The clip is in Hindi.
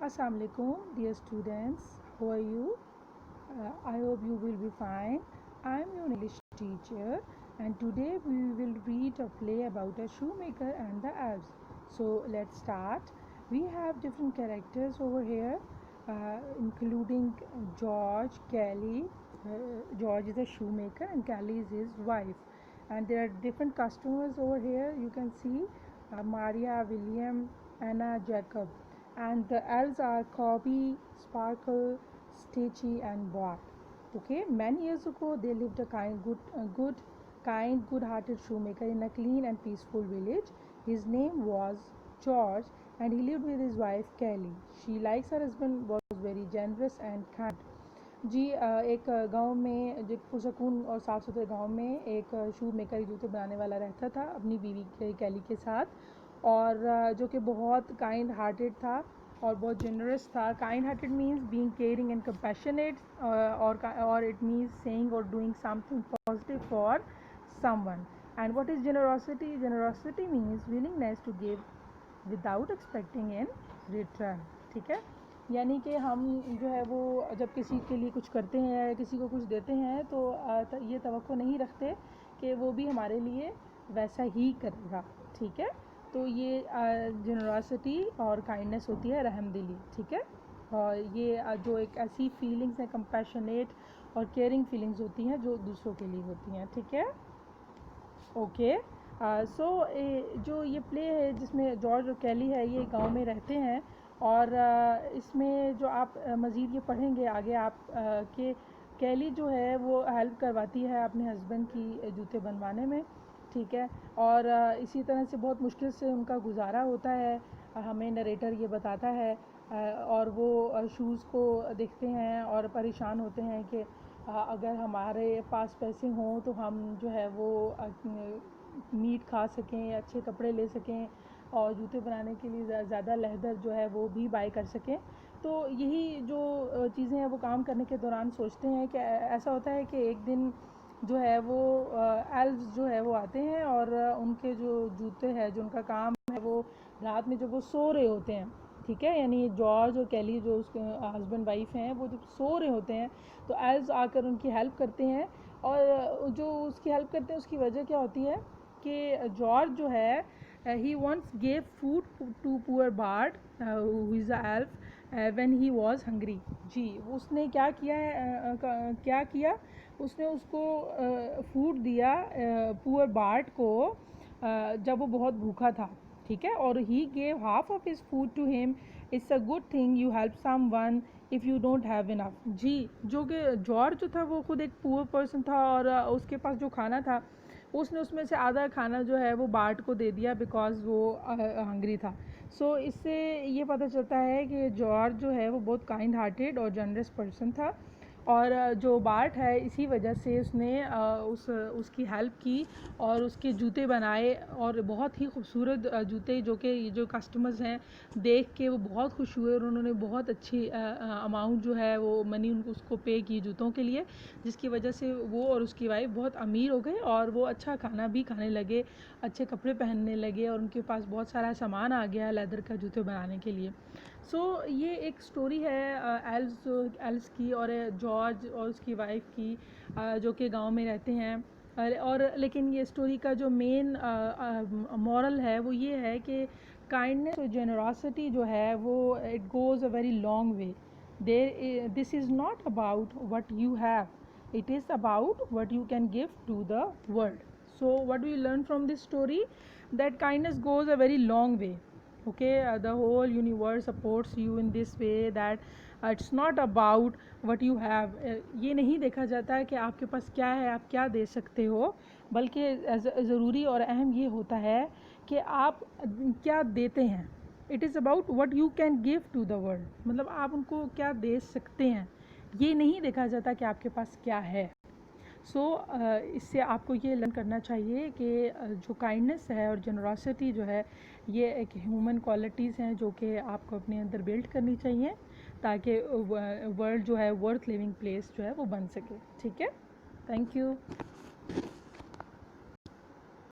Assalamu alaikum, dear students. How are you? I hope you will be fine. I am your English teacher, and today we will read a play about a shoemaker and the elves. So let's start. We have different characters over here, including George, Kelly. George is a shoemaker, and Kelly is his wife. And there are different customers over here. You can see Maria, William, Anna, Jacob. And the elves are Cobby, Sparkle, Stitchy, and Bart. Okay, many years ago they lived a good-hearted shoemaker in a clean and peaceful village. His name was George, and he lived with his wife Kelly. She, likes her husband, was very generous and kind. जी एक गांव में जो पुरसकून और साफ़ सुथरे गांव में एक शू मेकर जूते बनाने वाला रहता था अपनी बीवी कैली के साथ, और जो कि बहुत काइंड हार्टेड था और बहुत जनरस था. Kind hearted means being caring and compassionate, और इट मीन्स सेइंग और doing something positive for someone. And what is generosity? Generosity means willingness to give without expecting in return. ठीक है, यानी कि हम जो है वो जब किसी के लिए कुछ करते हैं, किसी को कुछ देते हैं, तो ये तवक्को नहीं रखते कि वो भी हमारे लिए वैसा ही करेगा. ठीक है, तो ये जनरॉसिटी और काइंडनेस होती है, रहमदिली. ठीक है, और ये जो एक ऐसी फीलिंग्स हैं, कंपैशनेट और केयरिंग फीलिंग्स होती हैं जो दूसरों के लिए होती हैं. ठीक है, ओके. सो जो ये प्ले है जिसमें जॉर्ज और कैली है, ये गांव में रहते हैं, और इसमें जो आप मज़ीद ये पढ़ेंगे आगे आप कि कैली जो है वो हेल्प करवाती है अपने हस्बैंड की जूते बनवाने में. ठीक है, और इसी तरह से बहुत मुश्किल से उनका गुजारा होता है, हमें नरेटर ये बताता है. और वो शूज़ को देखते हैं और परेशान होते हैं कि अगर हमारे पास पैसे हों तो हम जो है वो मीट खा सकें, अच्छे कपड़े ले सकें, और जूते बनाने के लिए ज़्यादा लेदर जो है वो भी बाय कर सकें. तो यही जो चीज़ें हैं वो काम करने के दौरान सोचते हैं कि ऐसा होता है कि एक दिन जो है वो एल्व्स जो है वो आते हैं, और उनके जो जूते हैं, जो उनका काम है, वो रात में जब वो सो रहे होते हैं, ठीक है, यानी जॉर्ज और कैली जो उसके हस्बैंड वाइफ हैं, वो जब सो रहे होते हैं तो एल्व्स आकर उनकी हेल्प करते हैं. और जो उसकी हेल्प करते हैं उसकी वजह क्या होती है कि जॉर्ज जो है he once gave food to poor Bart, who is a elf, when he was hungry. जी, उसने क्या किया है, क्या किया, उसने उसको फूड दिया पुअर बार्ट को जब वो बहुत भूखा था. ठीक है, और he gave half of his food to him. It's a good thing you help someone if you don't have enough. जी, जो कि जॉर्ज जो था वो खुद एक पुअर पर्सन था, और उसके पास जो खाना था उसने उसमें से आधा खाना जो है वो बार्ट को दे दिया बिकॉज़ वो हंग्री था. सो इससे ये पता चलता है कि जॉर्ज जो है वो बहुत काइंड हार्टेड और जनरस पर्सन था, और जो बार्ट है इसी वजह से उसने उसकी हेल्प की और उसके जूते बनाए, और बहुत ही खूबसूरत जूते, जो कि जो कस्टमर्स हैं देख के वो बहुत खुश हुए, और उन्होंने बहुत अच्छी अमाउंट जो है वो मनी उनको उसको पे की जूतों के लिए, जिसकी वजह से वो और उसकी वाइफ बहुत अमीर हो गए, और वो अच्छा खाना भी खाने लगे, अच्छे कपड़े पहनने लगे, और उनके पास बहुत सारा सामान आ गया लेदर का जूते बनाने के लिए. सो ये एक स्टोरी है एल्स की और जॉर्ज और उसकी वाइफ की, जो कि गांव में रहते हैं. और लेकिन ये स्टोरी का जो मेन मॉरल है वो ये है कि काइंडनेस और जेनरॉसिटी जो है वो it goes a very long way. This is not about what you have, it is about what you can give to the world. So what do you learn from this story? That kindness goes a very long way. Okay, the whole universe supports you in this way, that it's not about what you have. ये नहीं देखा जाता है कि आपके पास क्या है, आप क्या दे सकते हो, बल्कि ज़रूरी और अहम ये होता है कि आप क्या देते हैं. It is about what you can give to the world, मतलब आप उनको क्या दे सकते हैं, ये नहीं देखा जाता कि आपके पास क्या है. सो इससे आपको ये लर्न करना चाहिए कि जो काइंडनेस है और जनरॉसिटी जो है ये एक ह्यूमन क्वालिटीज़ हैं जो कि आपको अपने अंदर बिल्ड करनी चाहिए, ताकि वर्ल्ड जो है वर्थ लिविंग प्लेस जो है वो बन सके. ठीक है, थैंक यू.